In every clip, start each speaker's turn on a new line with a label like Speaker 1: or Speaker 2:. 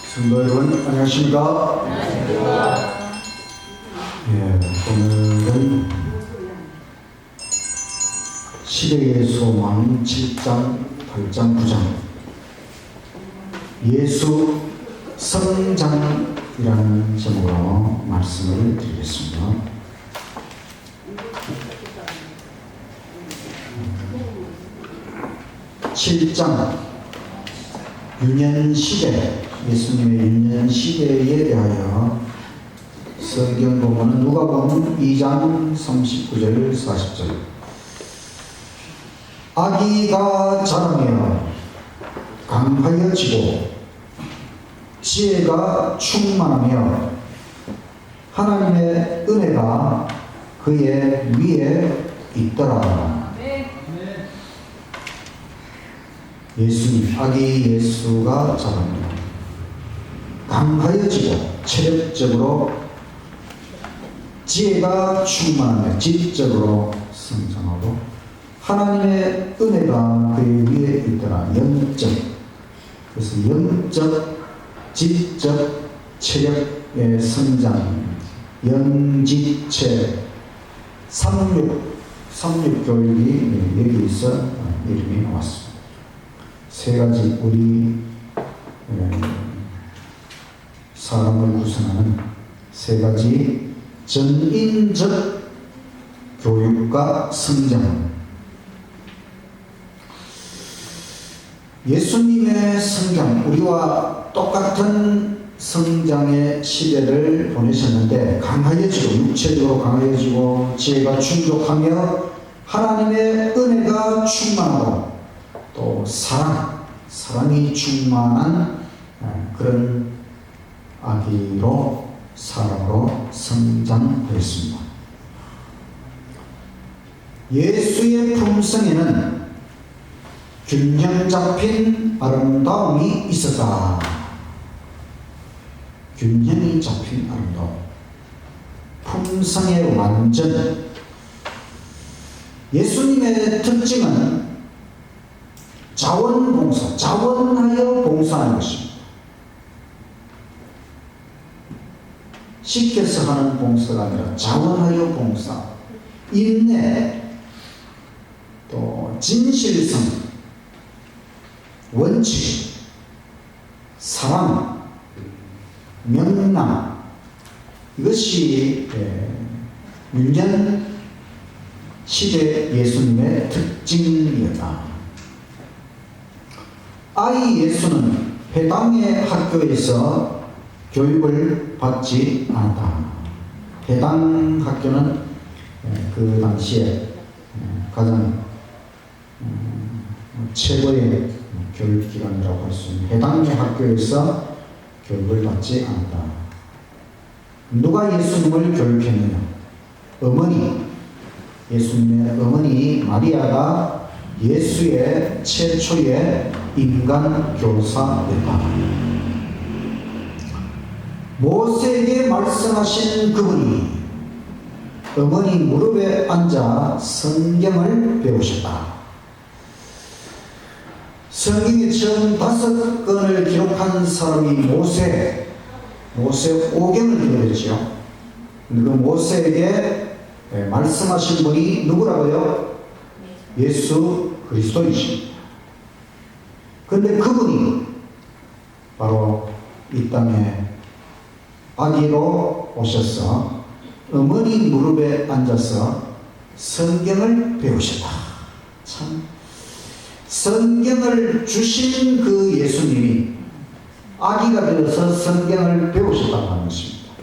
Speaker 1: 성도 여러분, 안녕하십니까? 오늘은 시대의 소망 7장, 8장, 9장 예수 성장이라는 제목으로 말씀을 드리겠습니다. 유년시대, 예수님의 유년시대에 대하여 성경 본문은 누가복음 2장 39절 40절. 아기가 자라며 강하여지고 지혜가 충만하며 하나님의 은혜가 그의 위에 있더라. 예수님, 아기 예수가 자랍니다. 강하여지고 체력적으로 지혜가 충만하며 지적으로 성장하고 하나님의 은혜가 그의 위에 있더라. 영적, 그래서 영적, 지적, 체력의 성장, 영지체, 삼육교육이 여기서 이름이 나왔습니다. 세 가지 우리 사람을 구성하는 세 가지 전인적 교육과 성장. 예수님의 성장, 우리와 똑같은 성장의 시대를 보내셨는데 강하여지고 육체적으로 강하여지고 지혜가 충족하며 하나님의 은혜가 충만하고 또 사랑이 충만한 그런 아기로 사람으로 성장하였습니다. 예수의 품성에는 균형 잡힌 아름다움이 있었다. 균형이 잡힌 아름다움, 품성의 완전. 예수님의 특징은 자원봉사, 자원하여 봉사하는 것입니다. 시켜서 하는 봉사가 아니라 자원하여 봉사, 인내, 또 진실성, 원칙, 사랑, 명랑, 이것이 유년 시대 예수님의 특징이었다. 아이 예수는 해당의 학교에서 교육을 받지 않았다. 해당 학교는 그 당시에 가장 최고의 교육기관이라고 할 수 있는 해당의 학교에서 교육을 받지 않았다. 누가 예수님을 교육했느냐? 예수님의 어머니 마리아가 예수의 최초의 인간 교사였다. 모세에게 말씀하신 그분이 어머니 무릎에 앉아 성경을 배우셨다. 성경에 처음 5권을 기록한 사람이 모세 5경을 기록했죠. 그 모세에게 말씀하신 분이 누구라고요? 예수 그리스도이십니다. 그런데 그분이 바로 이 땅에 아기로 오셔서 어머니 무릎에 앉아서 성경을 배우셨다. 참, 성경을 주신 그 예수님이 아기가 되어서 성경을 배우셨다고 하는 것입니다.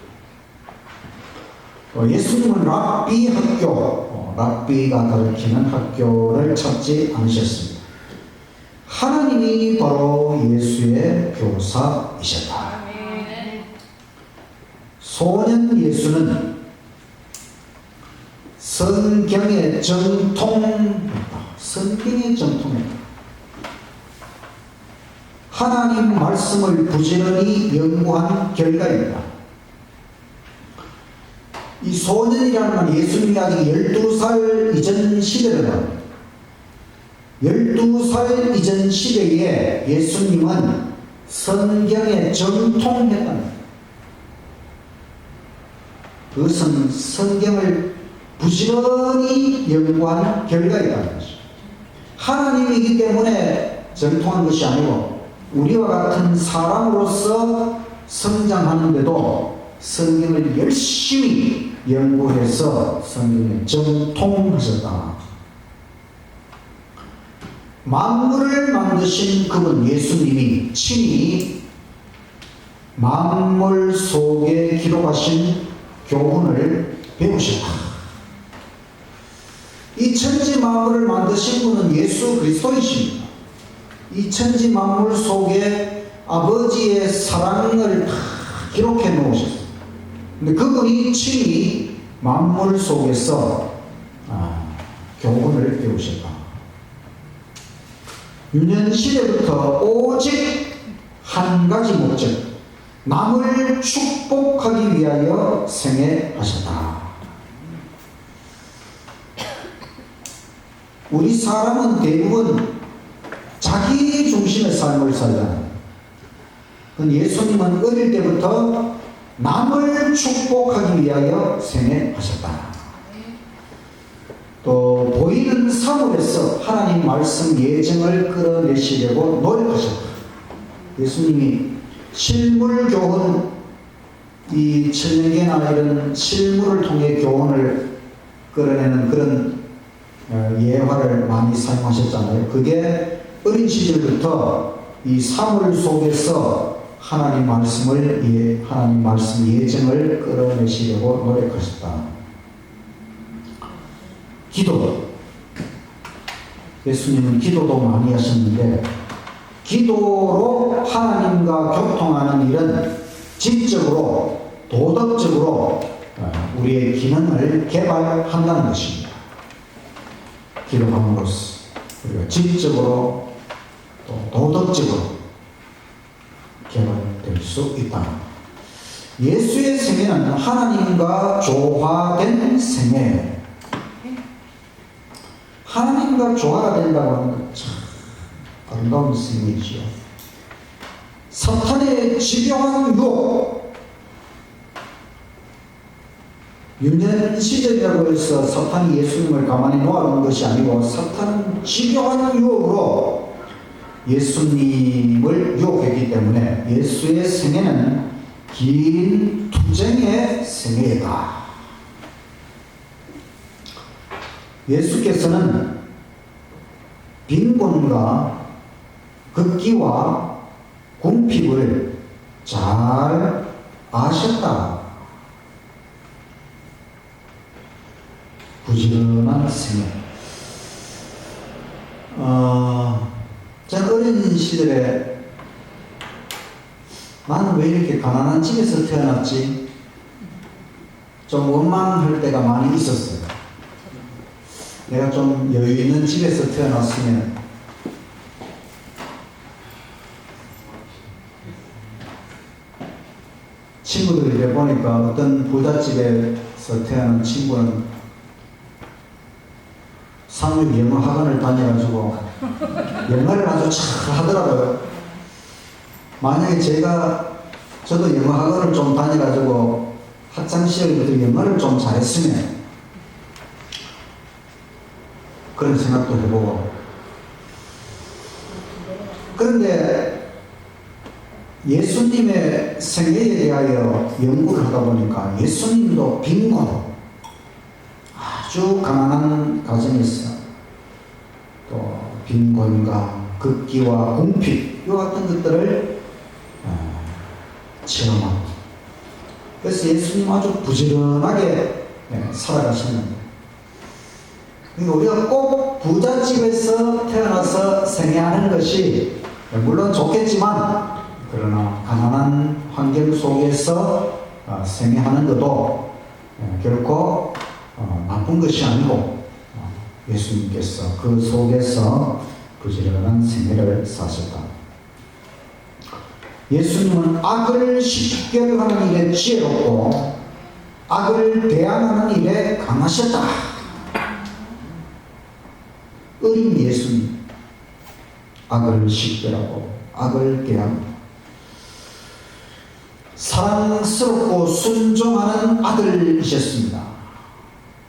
Speaker 1: 예수님은 랍비 학교, 랍비가 가르치는 학교를 찾지 않으셨습니다. 하나님이 바로 예수의 교사이셨다. 소년 예수는 성경의 정통이었다. 하나님 말씀을 부지런히 연구한 결과입니다. 이 소년이라는 건 예수님이 아직 12살 이전 시대를 12살 이전 시대에 예수님은 성경에 정통했다는, 그것은 성경을 부지런히 연구한 결과이라는 것이죠. 하나님이기 때문에 정통한 것이 아니고 우리와 같은 사람으로서 성장하는데도 성경을 열심히 연구해서 성경에 정통하셨다. 만물을 만드신 그분 예수님이 친히 만물 속에 기록하신 교훈을 배우셨다. 이 천지 만물을 만드신 분은 예수 그리스도이십니다. 이 천지 만물 속에 아버지의 사랑을 다 기록해 놓으셨어요. 근데 그분이 친히 만물 속에서 교훈을 배우셨다. 유년시대부터 오직 한 가지 목적, 남을 축복하기 위하여 생애하셨다. 우리 사람은 대부분 자기 중심의 삶을 살잖아요. 예수님은 어릴 때부터 남을 축복하기 위하여 생애하셨다. 또 보이는 사물에서 하나님 말씀 예정을 끌어내시려고 노력하셨다. 예수님이 실물 교훈, 이 천년계나 이런 실물을 통해 교훈을 끌어내는 그런 예화를 많이 사용하셨잖아요. 그게 어린 시절부터 이 사물 속에서 하나님 말씀 예정을 끌어내시려고 노력하셨다. 기도. 예수님은 기도도 많이 하셨는데 기도로 하나님과 교통하는 일은 지적으로 도덕적으로 우리의 기능을 개발한다는 것입니다. 기도함으로써 우리가 지적으로 또 도덕적으로 개발될 수 있다. 예수의 생애는 하나님과 조화된 생애. 하나님과 조화가 된다고 하는 것 참 아름다운 생애이지요. 사탄의 집요한 유혹, 유년 시절이라고 해서 사탄이 예수님을 가만히 놓아놓은 것이 아니고 사탄은 집요한 유혹으로 예수님을 유혹했기 때문에 예수의 생애는 긴 투쟁의 생애다. 예수께서는 빈곤과 극기와 궁핍을 잘 아셨다. 부지런한 생애. 제가 어린 시절에 나는 왜 이렇게 가난한 집에서 태어났지? 좀 원망할 때가 많이 있었어요. 내가 좀 여유 있는 집에서 태어났으면 친구들이 이래 보니까 어떤 부잣집에서 태어난 친구는 상륙 영어 학원을 다녀가지고 영어를 아주 잘 하더라고요. 만약에 저도 영어 학원을 좀 다녀가지고 학창시절부터 영어를 좀 잘했으면 그런 생각도 해보고. 그런데 예수님의 생애에 대하여 연구를 하다 보니까 예수님도 빈곤, 아주 가난한 가정에서 또 빈곤과 극기와 궁핍 이 같은 것들을 체험하고, 그래서 예수님 아주 부지런하게 살아가셨는데, 우리가 꼭 부잣집에서 태어나서 생애하는 것이 물론 좋겠지만, 그러나 가난한 환경 속에서 생애하는 것도 결코 나쁜 것이 아니고 예수님께서 그 속에서 부지런한 생애를 사셨다. 예수님은 악을 식별하는 일에 지혜롭고 악을 대항하는 일에 강하셨다. 어린 예수님, 악을 식별하고 악을 대항. 사랑스럽고 순종하는 아들이셨습니다.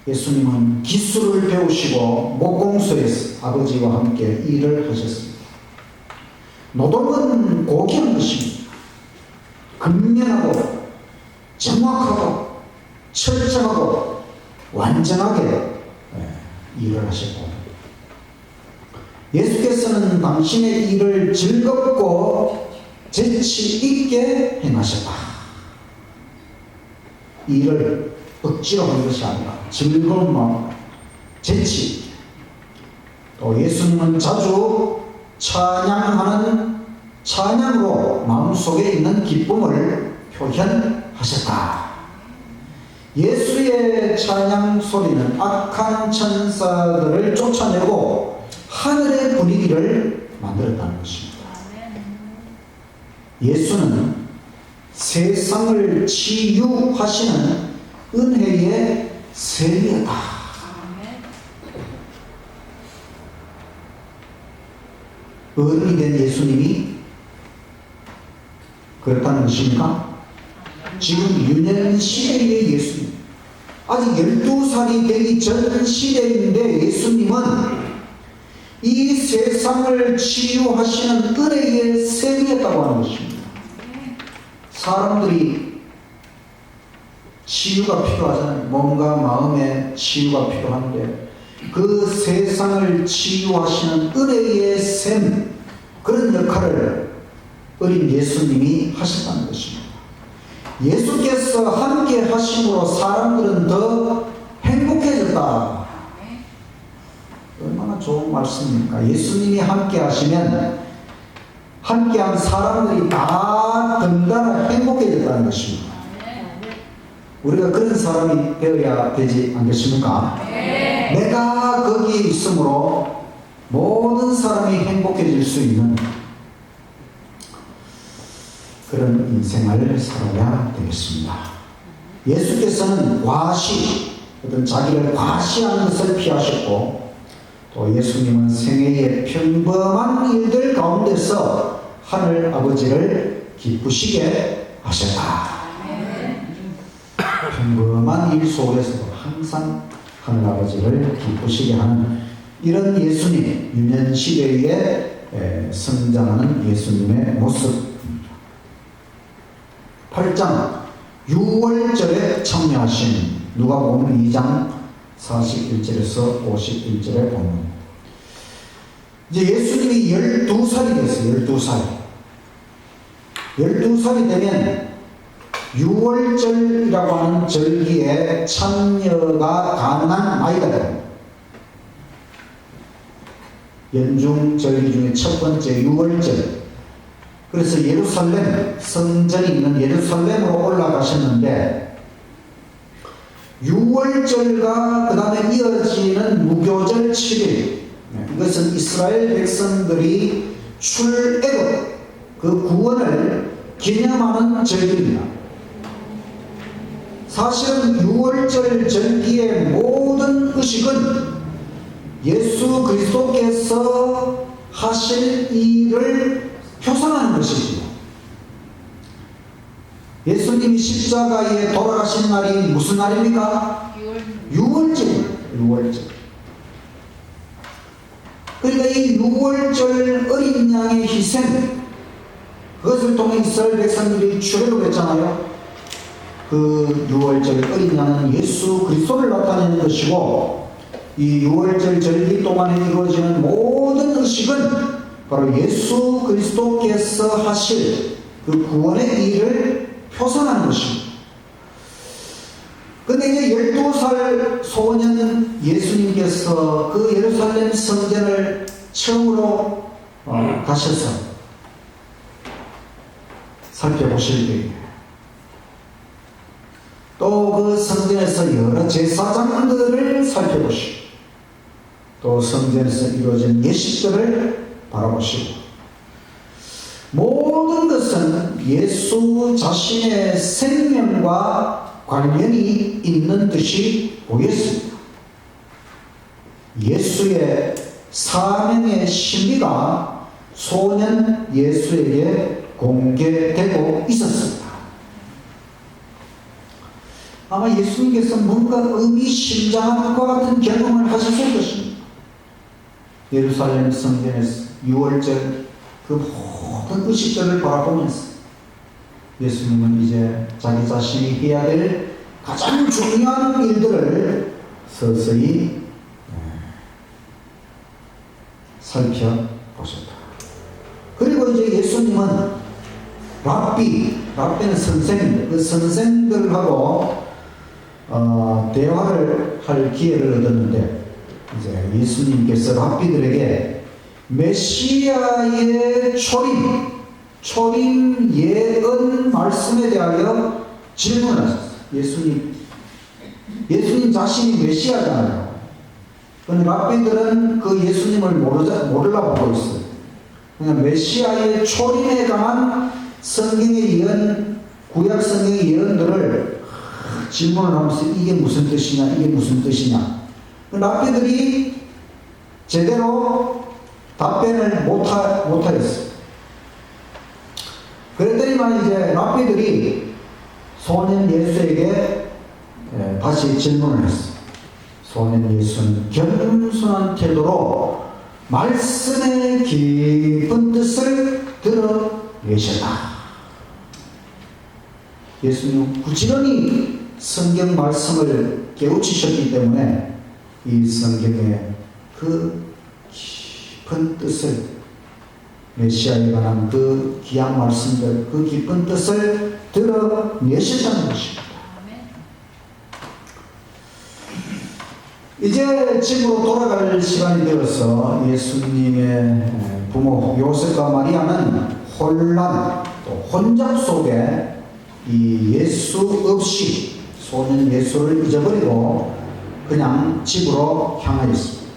Speaker 1: 예수님은 기술을 배우시고 목공소에서 아버지와 함께 일을 하셨습니다. 노동은 고귀한 것입니다. 근면하고 정확하고 철저하고 완전하게 일을 하셨고, 예수께서는 당신의 일을 즐겁고 재치 있게 행하셨다. 일을 억지로 하는 것이 아니라 즐거운 마음, 재치 있게. 또 예수님은 자주 찬양하는 찬양으로 마음속에 있는 기쁨을 표현하셨다. 예수의 찬양 소리는 악한 천사들을 쫓아내고 하늘의 분위기를 만들었다는 것입니다. 예수는 세상을 치유하시는 은혜의 샘이었다. 어른이 된 예수님이 그렇다는 것입니까? 지금 유년 시대의 예수님, 아직 12살이 되기 전 시대인데 예수님은 이 세상을 치유하시는 은혜의 샘이었다고 하는 것입니다. 사람들이 치유가 필요하잖아요. 몸과 마음의 치유가 필요한데 그 세상을 치유하시는 은혜의 샘, 그런 역할을 어린 예수님이 하셨다는 것입니다. 예수께서 함께 하심으로 사람들은 더 행복해졌다. 얼마나 좋은 말씀입니까? 예수님이 함께 하시면 함께한 사람들이 다 든든하게 행복해졌다는 것입니다. 우리가 그런 사람이 되어야 되지 않겠습니까? 내가 거기에 있으므로 모든 사람이 행복해질 수 있는 그런 인생을 살아야 되겠습니다. 예수께서는 과시, 어떤 자기를 과시하는 것을 피하셨고, 또 예수님은 생애의 평범한 일들 가운데서 하늘 아버지를 기쁘시게 하셨다. 평범한 일 속에서도 항상 하늘 아버지를 기쁘시게 하는 이런 예수님, 유년 시대에 성장하는 예수님의 모습입니다. 8장 6월절에 참여하신 누가복음 2장 41절에서 51절의 본문. 이제 예수님이 12살이 됐어요. 12살이 되면 6월절이라고 하는 절기에 참여가 가능한 나이가 됩니다. 연중 절기 중에 첫 번째 6월절. 그래서 예루살렘, 성전이 있는 예루살렘으로 올라가셨는데 6월절과 그 다음에 이어지는 무교절 7일, 이것은 이스라엘 백성들이 출애굽, 그 구원을 기념하는 절기입니다. 사실은 6월절 절기의 모든 의식은 예수 그리스도께서 하실 일을 표상하는 것이지요. 예수님이 십자가에 돌아가신 날이 무슨 날입니까? 6월절. 그러니까 이 6월절 어린 양의 희생, 그것을 통해 이스라엘 백성들이 출애굽했잖아요. 그 6월절 어린 양은 예수 그리스도를 나타내는 것이고, 이 6월절 절기 동안에 이루어지는 모든 의식은 바로 예수 그리스도께서 하실 그 구원의 일을 표상하는 것입니다. 근데 이제 12살 소년 예수님께서 그 예루살렘 성전을 처음으로 가셔서 살펴보실 때에 또 그 성전에서 여러 제사장들을 살펴보시고 또 성전에서 이루어진 예식들을 바라보시고 모든 것은 예수 자신의 생명과 관련이 있는 듯이 보였습니다. 예수의 사명의 신비가 소년 예수에게 공개되고 있었습니다. 아마 예수님께서 뭔가 의미심장한 것 같은 경험을 하셨을 것입니다. 예루살렘 성전에서 6월절 그 모든 의식들을 바라보면서 예수님은 이제 자기 자신이 해야 될 가장 중요한 일들을 서서히 살펴보셨다. 그리고 이제 예수님은 랍비는 선생님들, 그 선생들하고 대화를 할 기회를 얻었는데, 이제 예수님께서 랍비들에게 메시아의 초림 예언 말씀에 대하여 질문을 하셨어요. 예수님 자신이 메시아잖아요. 그런데 랍비들은 그 예수님을 모르려고 보고 있어요. 그러니까 메시아의 초림에 관한 성경의 예언, 구약 성경의 예언들을 질문을 하면서 이게 무슨 뜻이냐, 이게 무슨 뜻이냐. 랍비들이 제대로 답변을 못하였어요. 그랬더니만 이제 랍비들이 소년 예수에게 다시 질문을 했어요. 소년 예수는 겸손한 태도로 말씀의 깊은 뜻을 드러내셨다. 예수님 부지런히 성경 말씀을 깨우치셨기 때문에 이 성경의 그 깊은 뜻을, 메시아에 관한 그 귀한 말씀들, 그 깊은 뜻을 드러내셨다는 것입니다. 이제 집으로 돌아갈 시간이 되어서 예수님의 부모 요셉과 마리아는 혼란, 또 혼잡 속에 이 예수 없이 소년 예수를 잊어버리고 그냥 집으로 향하였습니다.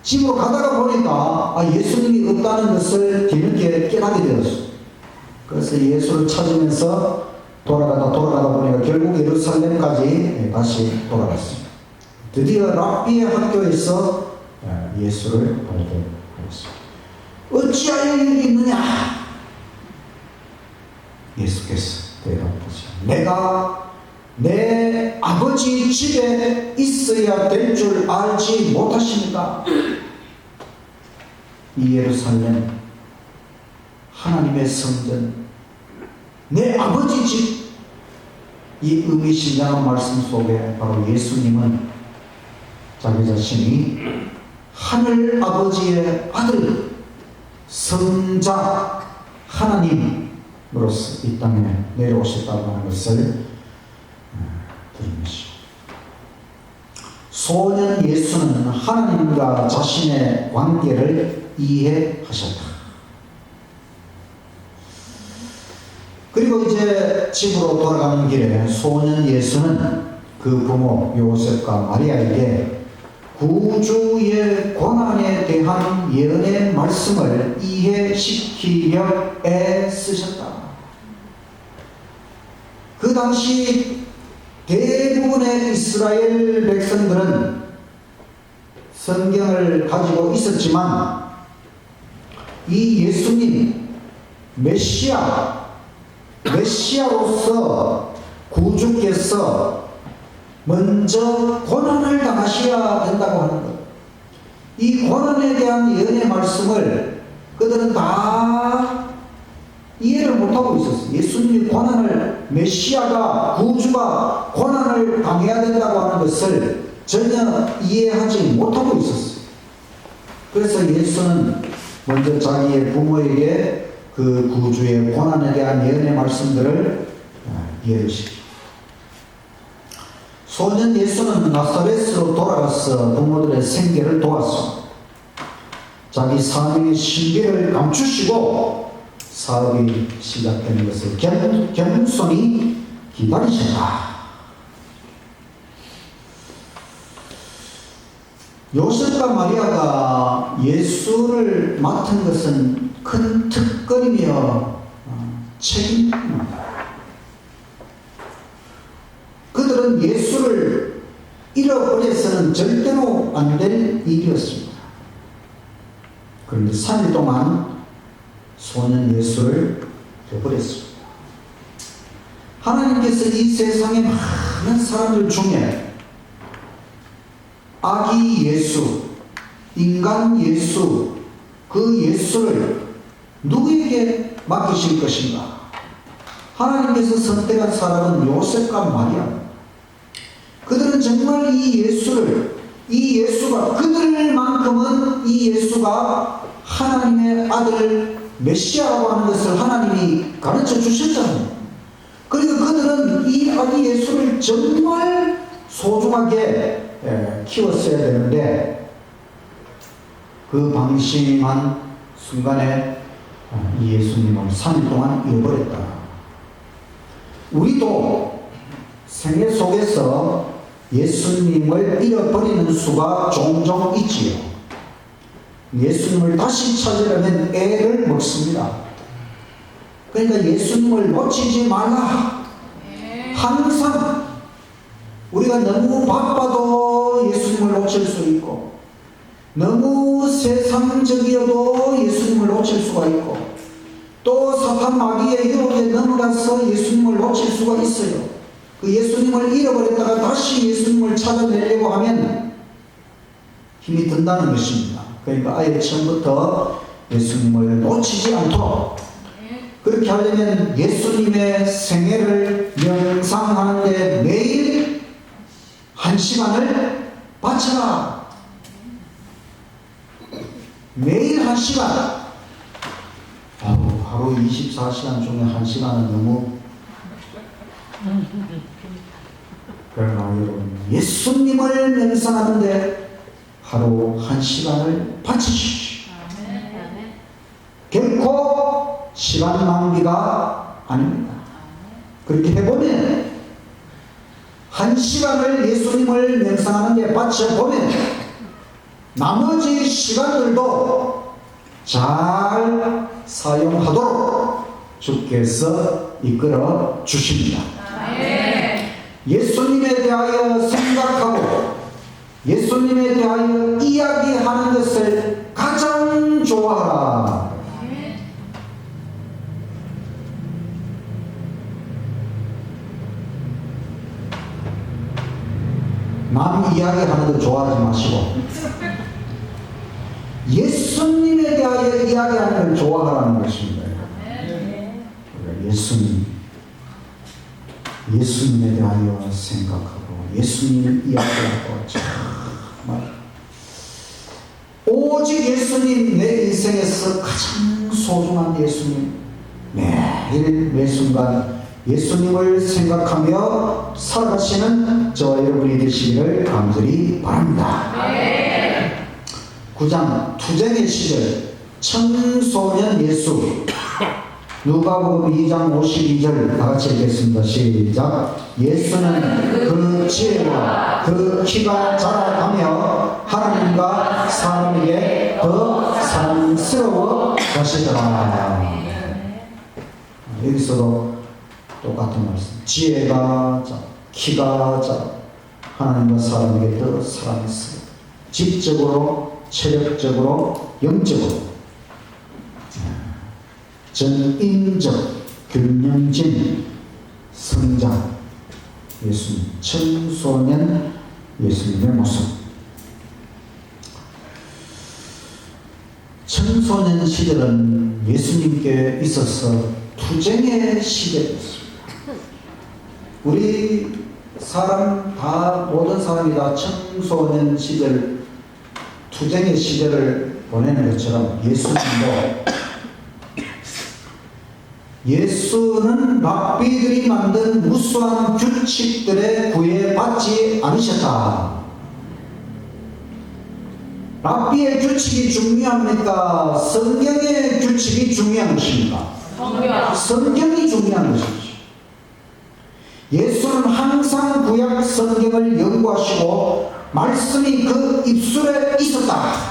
Speaker 1: 집으로 가다가 보니까 예수님이 없다는 것을 뒤늦게 깨닫게 되었어요. 그래서 예수를 찾으면서 돌아가다 보니까 결국 예루살렘까지 다시 돌아갔습니다. 드디어 랍비의 학교에서 예수를 발견하였습니다. 어찌하여 여기 있느냐? 예수께서 대답하시고, 내가 내 아버지 집에 있어야 될 줄 알지 못하십니까? 이 예루살렘, 하나님의 성전, 내 아버지 집, 이 의미심장한 말씀 속에 바로 예수님은 자기 자신이 하늘 아버지의 아들, 성자 하나님으로서 이 땅에 내려오셨다고 하는 것을 드립니다. 소년 예수는 하나님과 자신의 관계를 이해하셨다. 그리고 이제 집으로 돌아가는 길에 소년 예수는 그 부모 요셉과 마리아에게 구주의 고난에 대한 예언의 말씀을 이해시키려 애쓰셨다. 그 당시 대부분의 이스라엘 백성들은 성경을 가지고 있었지만 이 예수님 메시아로서 구주께서 먼저 고난을 당하셔야 된다고 하는 것. 이 고난에 대한 예언의 말씀을 그들은 다 이해를 못하고 있었어요. 예수님이 고난을, 메시아가, 구주가 고난을 당해야 된다고 하는 것을 전혀 이해하지 못하고 있었어요. 그래서 예수는 먼저 자기의 부모에게 그 구주의 고난에 대한 예언의 말씀들을 이해를 시킵니다. 소년 예수는 나사렛으로 돌아가서 부모들의 생계를 도왔습니다. 자기 사명의 신비를 감추시고 사업이 시작되는 것을 겸손히 기다리셨다. 요셉과 마리아가 예수를 맡은 것은 큰 특권이며 책임입니다. 그들은 예수를 잃어버려서는 절대로 안 될 일이었습니다. 그런데 3일 동안 소년 예수를 잃어버렸습니다. 하나님께서 이 세상의 많은 사람들 중에 아기 예수, 인간 예수, 그 예수를 누구에게 맡기실 것인가? 하나님께서 선택한 사람은 요셉과 마리아. 그들은 정말 이 예수가 그들만큼은 이 예수가 하나님의 아들 메시아라고 하는 것을 하나님이 가르쳐 주셨잖아요. 그리고 그들은 이 아기 예수를 정말 소중하게 키웠어야 되는데 그 방심한 순간에 이 예수님을 3일 동안 잃어버렸다. 우리도 생애 속에서 예수님을 잃어버리는 수가 종종 있지요. 예수님을 다시 찾으려면 애를 먹습니다. 그러니까 예수님을 놓치지 말라. 항상 우리가 너무 바빠도 예수님을 놓칠 수 있고, 너무 세상적이어도 예수님을 놓칠 수가 있고, 또 사탄 마귀의 유혹에 넘어가서 예수님을 놓칠 수가 있어요. 그 예수님을 잃어버렸다가 다시 예수님을 찾아내려고 하면 힘이 든다는 것입니다. 그러니까 아예 처음부터 예수님을 놓치지 않도록, 그렇게 하려면 예수님의 생애를 명상하는데 매일 1시간을 바쳐라. 매일 1시간. 하루 24시간 중에 1시간은 너무. 그러나 여러분, 예수님을 명상하는데 하루 1시간을 바치십시오. 결코 시간 낭비가 아닙니다. 그렇게 해보면 1시간을 예수님을 명상하는데 바쳐보면 나머지 시간들도 잘 사용하도록 주께서 이끌어 주십니다. 예수님에 대하여 생각하고 예수님에 대하여 이야기하는 것을 가장 좋아하라. 남 이야기하는 거 좋아하지 마시고 예수님에 대하여 이야기하는 걸 좋아하라는 것입니다. 예수님에 대하여 생각하고 예수님 이야기하고 정말 오직 예수님, 내 인생에서 가장 소중한 예수님, 매일 매순간 예수님을 생각하며 살아가시는 저와 여러분이 되시기를 간절히 바랍니다. 9장 투쟁의 시절 청소년 예수. 누가복음 2장 52절 다같이 읽겠습니다. 시작. 예수는 그 지혜와 그 키가 자라가며 하나님과 사람에게 더 사랑스러워 가시더라. 여기서도 똑같은 말씀. 지혜가 자라, 키가 자라, 하나님과 사람에게 더 사랑스러워. 지적으로, 체력적으로, 영적으로 전인적, 균형진 성장. 예수님, 청소년 예수님의 모습. 청소년 시절은 예수님께 있어서 투쟁의 시대였습니다. 우리 사람 다, 모든 사람이 다 청소년 시절, 투쟁의 시절을 보내는 것처럼 예수는 랍비들이 만든 무수한 규칙들에 구애받지 않으셨다. 랍비의 규칙이 중요합니까? 성경의 규칙이 중요한 것입니까? 성경이 중요한 것이죠. 예수는 항상 구약 성경을 연구하시고 말씀이 그 입술에 있었다.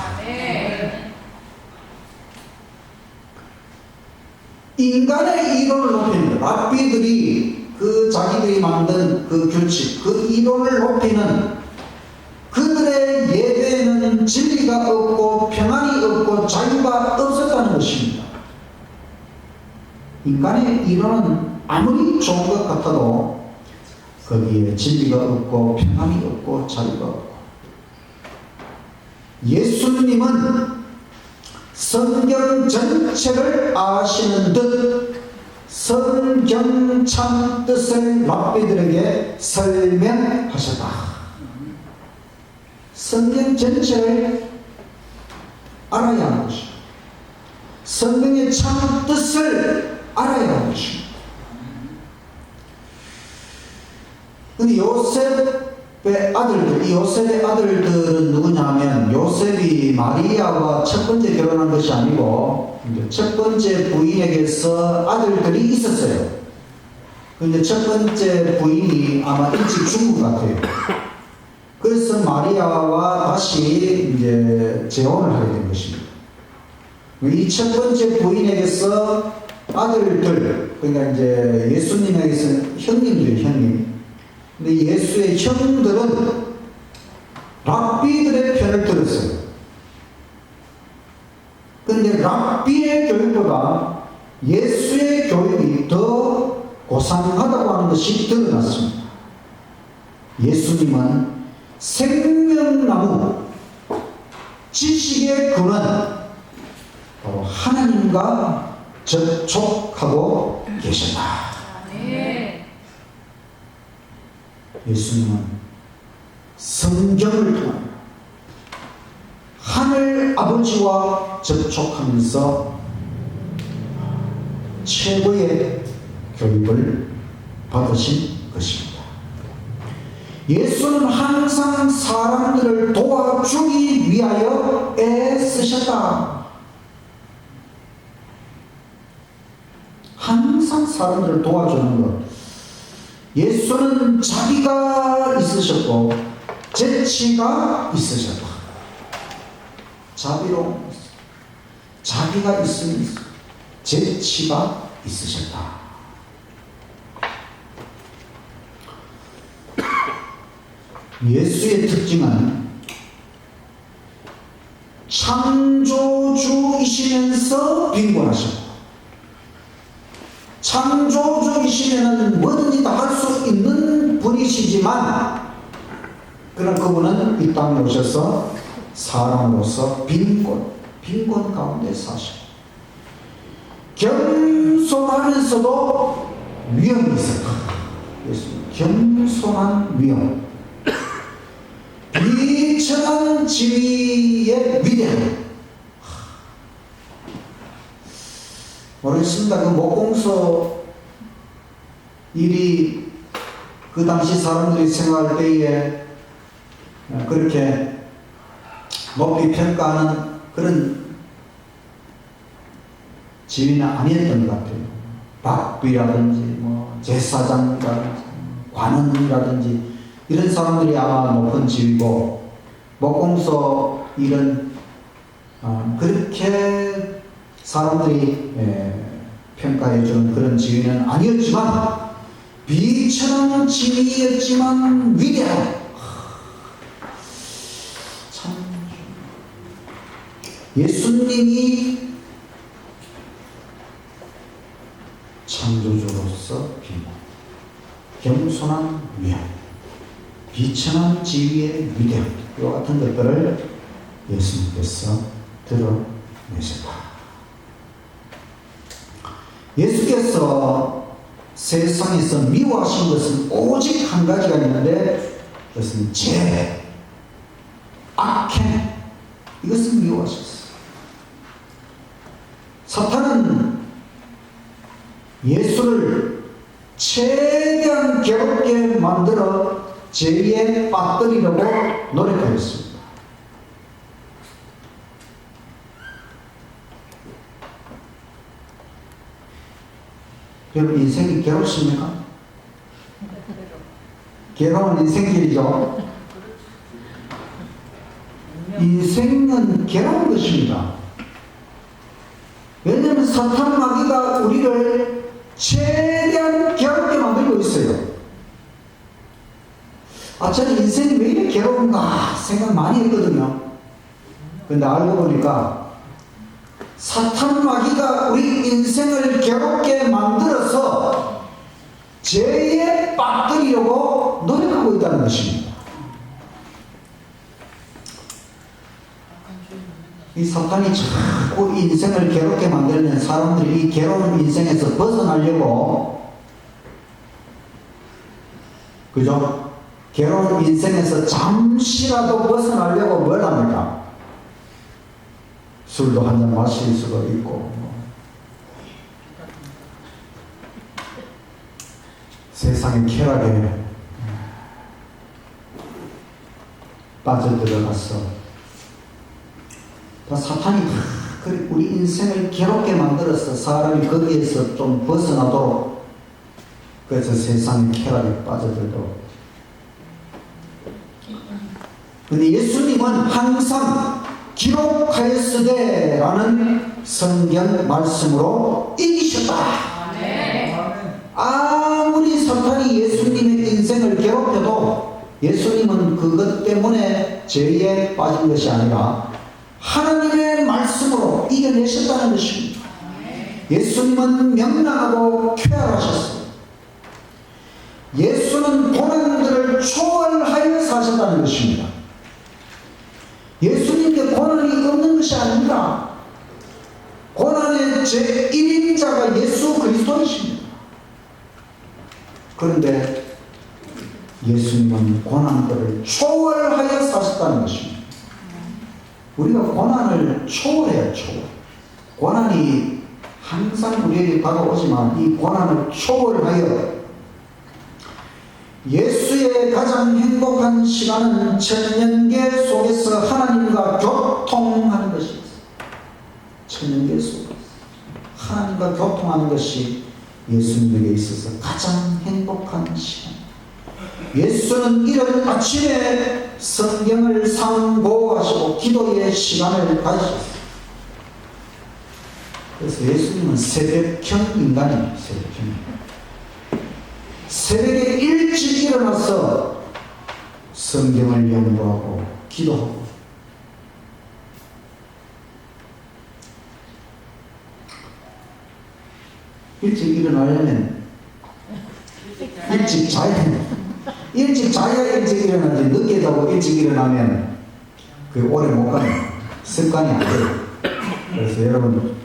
Speaker 1: 인간의 이론을 높이는, 랍비들이 그 자기들이 만든 그 규칙, 그 이론을 높이는, 그들의 예배에는 진리가 없고 평안이 없고 자유가 없었다는 것입니다. 인간의 이론은 아무리 좋은 것 같아도 거기에 진리가 없고 평안이 없고 자유가 없고, 예수님은 성경 전체를 아시는 듯 성경 참 뜻을 랍비들에게 설명하셨다. 성경 전체를 알아야 하는 것입니다. 성경의 참 뜻을 알아야 하는 것입니다. 근데 요셉의 아들들, 이 요셉의 아들들은 누구냐면, 요셉이 마리아와 첫 번째 결혼한 것이 아니고 첫 번째 부인에게서 아들들이 있었어요. 근데 첫 번째 부인이 아마 일찍 죽은 것 같아요. 그래서 마리아와 다시 이제 재혼을 하게 된 것입니다. 이 첫 번째 부인에게서 아들들, 그러니까 이제 예수님에게서 형님들, 형님. 근데 예수의 형들은 랍비들의 편을 들었어요. 근데 랍비의 교육보다 예수의 교육이 더 고상하다고 하는 것이 드러났습니다. 예수님은 생명나무, 지식의 근원, 바로 하나님과 접촉하고 계셨다. 예수님은 성경을 통해 하늘 아버지와 접촉하면서 최고의 교육을 받으신 것입니다. 예수는 항상 사람들을 도와주기 위하여 애쓰셨다. 항상 사람들을 도와주는 것. 예수는 자비가 있으셨고 재치가 있으셨다. 자비로, 자비가 있으니 재치가 있으셨다. 예수의 특징은 창조주이시면서 빈곤하셨고, 창조주이시면 뭐든지 다 할 수 있는 분이시지만, 그런 그분은 이 땅에 오셔서 사람으로서 빈곤 가운데 사시고, 겸손하면서도 위험이 있었다. 겸손한 위험, 비천한 지위의 위대함. 모르겠습니다. 그 목공소 일이 그 당시 사람들이 생각할 때에 그렇게 높이 평가하는 그런 지위는 아니었던 것 같아요. 박비라든지 뭐 제사장이라든지 관원이라든지 이런 사람들이 아마 높은 지위고, 목공소 일은 그렇게 사람들이 평가해주는 그런 지위는 아니었지만, 비천한 지위였지만 위대한, 참 예수님이 창조주로서 빈곤, 겸손한 위험, 비천한 지위의 위대함, 이와 같은 것들을 예수님께서 드러내셨다. 예수께서 세상에서 미워하신 것은 오직 한 가지가 있는데, 그것은 죄, 악행, 이것을 미워하셨어요. 사탄은 예수를 최대한 괴롭게 만들어 죄에 빠뜨리려고 노력하였습니다. 여러분, 인생이 괴롭습니까? 괴로운 인생길이죠. 인생은 괴로운 것입니다. 왜냐하면 사탄 마귀가 우리를 최대한 괴롭게 만들고 있어요. 저는 인생이 왜 이렇게 괴로운가 생각 많이 했거든요. 근데 알고 보니까 사탄 마귀가 우리 인생을 괴롭게 만들어서 죄에 빠뜨리려고 노력하고 있다는 것입니다. 이 사탄이 자꾸 인생을 괴롭게 만들면 사람들이 이 괴로운 인생에서 벗어나려고, 그죠? 괴로운 인생에서 잠시라도 벗어나려고 뭘 합니까? 술도 한잔 마실 수도 있고, 세상의 쾌락에 빠져들어갔어. 사탄이 우리 인생을 괴롭게 만들어서 사람이 거기에서 좀 벗어나도록, 그래서 세상의 쾌락에 빠져들도록. 근데 예수님은 항상 기록하였으되 라는 성경 말씀으로 이기셨다. 아무리 사탄이 예수님의 인생을 괴롭혀도 예수님은 그것 때문에 죄에 빠진 것이 아니라 하나님의 말씀으로 이겨내셨다는 것입니다. 예수님은 명랑하고 쾌활하셨어요. 예수는 고난들을 초월하여 사셨다는 것입니다. 예수님께 고난이 없는 것이 아닙니다. 고난의 제1인자가 예수 그리스도이십니다. 그런데 예수님은 고난들을 초월하여 사셨다는 것입니다. 우리가 고난을 초월해야 초월. 고난이 항상 우리에게 다가오지만 이 고난을 초월하여 예수의 가장 행복한 시간은 천년계 속에서 하나님과 교통하는 것이었어요. 천년계 속에서 하나님과 교통하는 것이 예수님에게 있어서 가장 행복한 시간. 예수는 이른 아침에 성경을 상고하시고 기도의 시간을 가지셨어요. 그래서 예수님은 새벽형 인간입니다. 새벽형. 새벽에 일찍 일어나서 성경을 연구하고 기도하고, 일찍 일어나려면 일찍 자야 됩니다. 일찍 자야 일찍 일어나지, 늦게 자고 일찍 일어나면 그 오래 못 가요. 습관이 안 돼요. 그래서 여러분,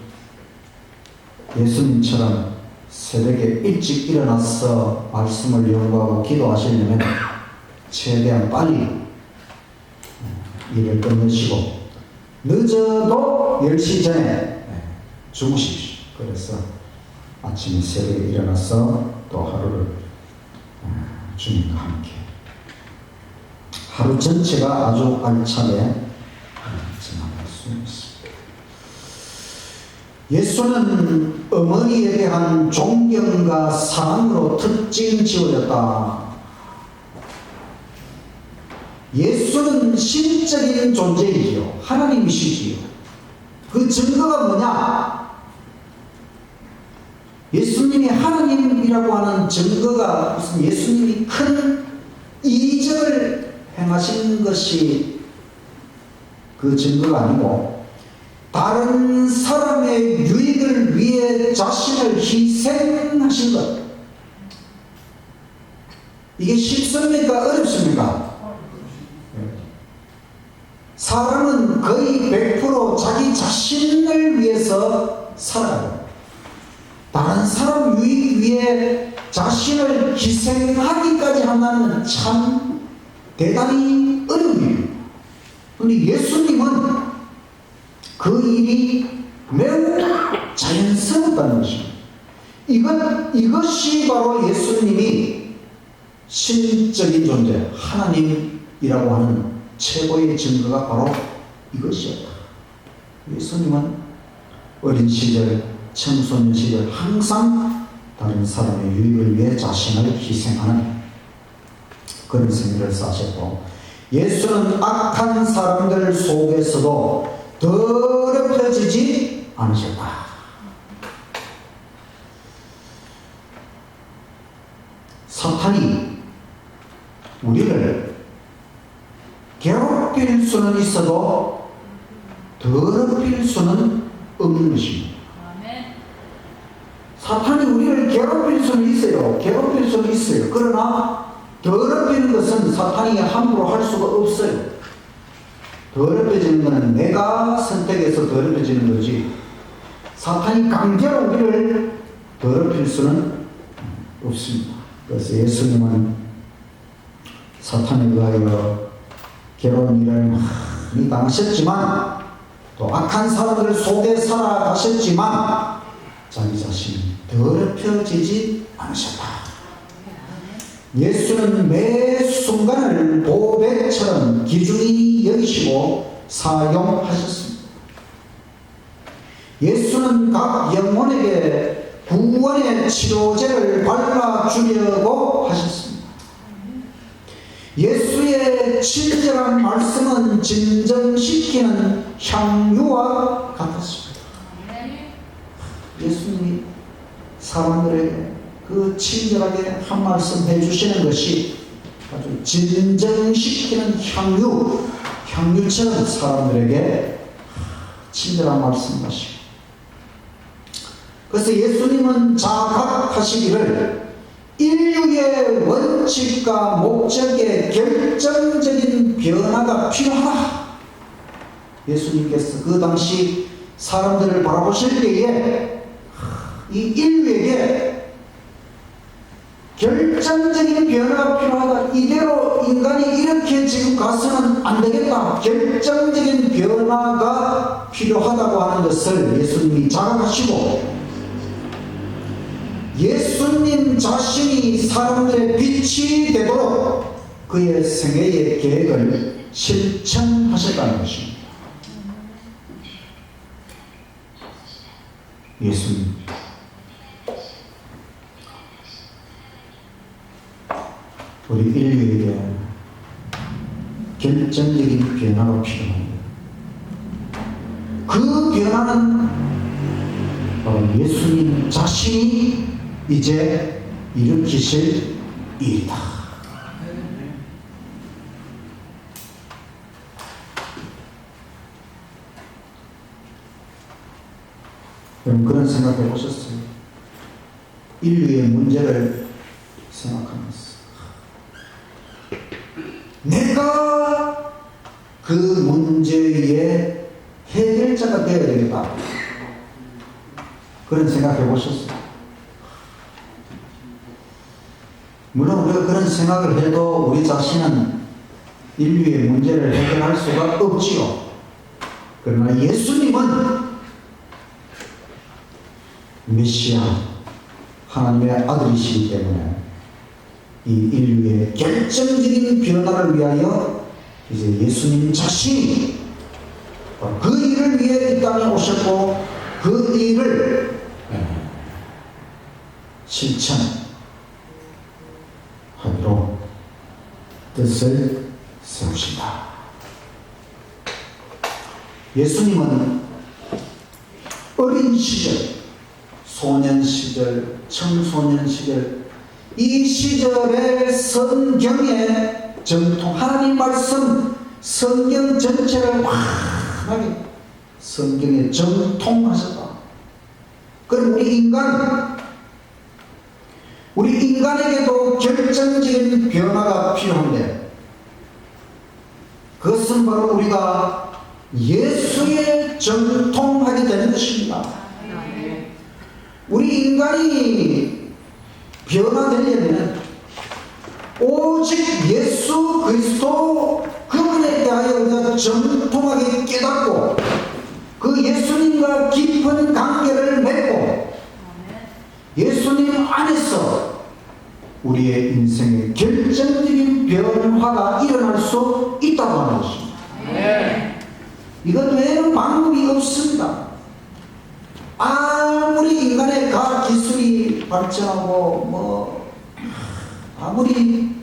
Speaker 1: 예수님처럼 새벽에 일찍 일어나서 말씀을 연구하고 기도하시려면 최대한 빨리 일을 끝내시고 늦어도 10시 전에 주무십시오. 그래서 아침에 새벽에 일어나서 또 하루를 주님과 함께 하루 전체가 아주 알차게 지나갈 수 있습니다. 예수는 어머니에 대한 존경과 사랑으로 특징 지어졌다. 예수는 신적인 존재이지요. 하나님이시지요. 그 증거가 뭐냐? 예수님이 하나님이라고 하는 증거가 무슨 예수님이 큰 이적을 행하신 것이 그 증거가 아니고, 다른 사람의 유익을 위해 자신을 희생하신 것. 이게 쉽습니까? 어렵습니까? 사람은 거의 100% 자기 자신을 위해서 살아요. 다른 사람 유익 위해 자신을 희생하기까지 하면 참 대단히 어려운 일입니다. 그런데 예수님은 그 일이 매우 자연스럽다는 것입니다. 이것이 바로 예수님이 신적인 존재, 하나님이라고 하는 최고의 증거가 바로 이것이었다. 예수님은 어린 시절, 청소년 시절 항상 다른 사람의 유익을 위해 자신을 희생하는 그런 생애를 사셨고, 예수는 악한 사람들 속에서도 더럽혀지지 않으셨다. 사탄이 우리를 괴롭힐 수는 있어도 더럽힐 수는 없는 것입니다. 사탄이 우리를 괴롭힐 수는 있어요. 괴롭힐 수는 있어요. 그러나 더럽히는 것은 사탄이 함부로 할 수가 없어요. 더럽혀지는 것은 내가 선택해서 더럽혀지는 거지, 사탄이 강제로 우리를 더럽힐 수는 없습니다. 그래서 예수님은 사탄에 의하여 괴로운 일을 많이 당하셨지만, 또 악한 사람들 속에 살아가셨지만 자기 자신이 더럽혀지지 않으셨다. 예수는 매 순간을 보배처럼 귀중히 여기시고 사용하셨습니다. 예수는 각 영혼에게 구원의 치료제를 발라주려고 하셨습니다. 예수의 친절한 말씀은 진정시키는 향유와 같았습니다. 예수님이 사람들에게 그 친절하게 한 말씀 해주시는 것이 아주 진정시키는 향유처럼 사람들에게 친절한 말씀하시고, 그래서 예수님은 자각하시기를 인류의 원칙과 목적에 결정적인 변화가 필요하다. 예수님께서 그 당시 사람들을 바라보실 때에 이 인류에게 결정적인 변화가 필요하다. 이대로 인간이 이렇게 지금 가서는 안 되겠다. 결정적인 변화가 필요하다고 하는 것을 예수님이 자각하시고, 예수님 자신이 사람들의 빛이 되도록 그의 생애의 계획을 실천하셨다는 것입니다. 예수님, 우리 인류에게 결정적인 변화가 필요합니다. 그 변화는 바로 예수님 자신이 이제 일으키실 일이다. 여러분, 그런 생각해 보셨어요? 인류의 문제를 생각하면서 내가 그 문제의 해결자가 되어야 되겠다. 그런 생각해 보셨어요? 물론 우리가 그런 생각을 해도 우리 자신은 인류의 문제를 해결할 수가 없지요. 그러나 예수님은 메시아, 하나님의 아들이시기 때문에 이 인류의 결정적인 변화를 위하여 이제 예수님 자신이 그 일을 위해 이 땅에 오셨고, 그 일을 실천하기로 뜻을 세우신다. 예수님은 어린 시절, 소년 시절, 청소년 시절, 이 시절의 성경의 정통, 하나님 말씀, 성경 전체를 환하게 성경에 정통하셨다. 그럼 우리 인간에게도 결정적인 변화가 필요한데, 그것은 바로 우리가 예수에 정통하게 되는 것입니다. 우리 인간이 변화되려면 오직 예수 그리스도 그분에 대하여 우리가 정통하게 깨닫고 그 예수님과 깊은 관계를 맺고 예수님 안에서 우리의 인생에 결정적인 변화가 일어날 수 있다고 하는 것입니다. 이것 외에는 방법이 없습니다. 아무리 인간의 과학 기술이 발전하고 아무리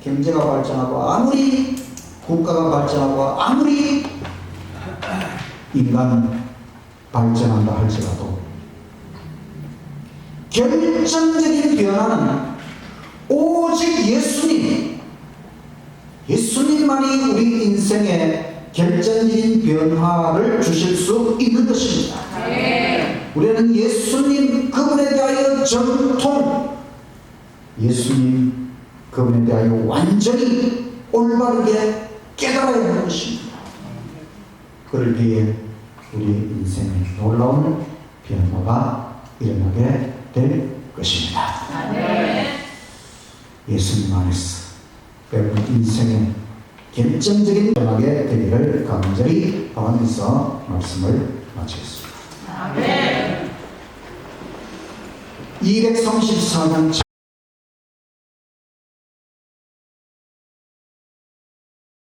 Speaker 1: 경제가 발전하고 아무리 국가가 발전하고 아무리 인간 발전한다 할지라도 결정적인 변화는 오직 예수님만이 우리 인생에 결정적인 변화를 주실 수 있는 것입니다. 우리는 예수님 그분에 대하여 정통, 예수님 그분에 대하여 완전히 올바르게 깨달아야 하는 것입니다. 그럴 때에 우리 인생에 놀라운 변화가 일어나게 될 것입니다. 예수님 안에서 여러분 인생의 결정적인 변화가 되기를 간절히 바라면서 말씀을 마치겠습니다. 234년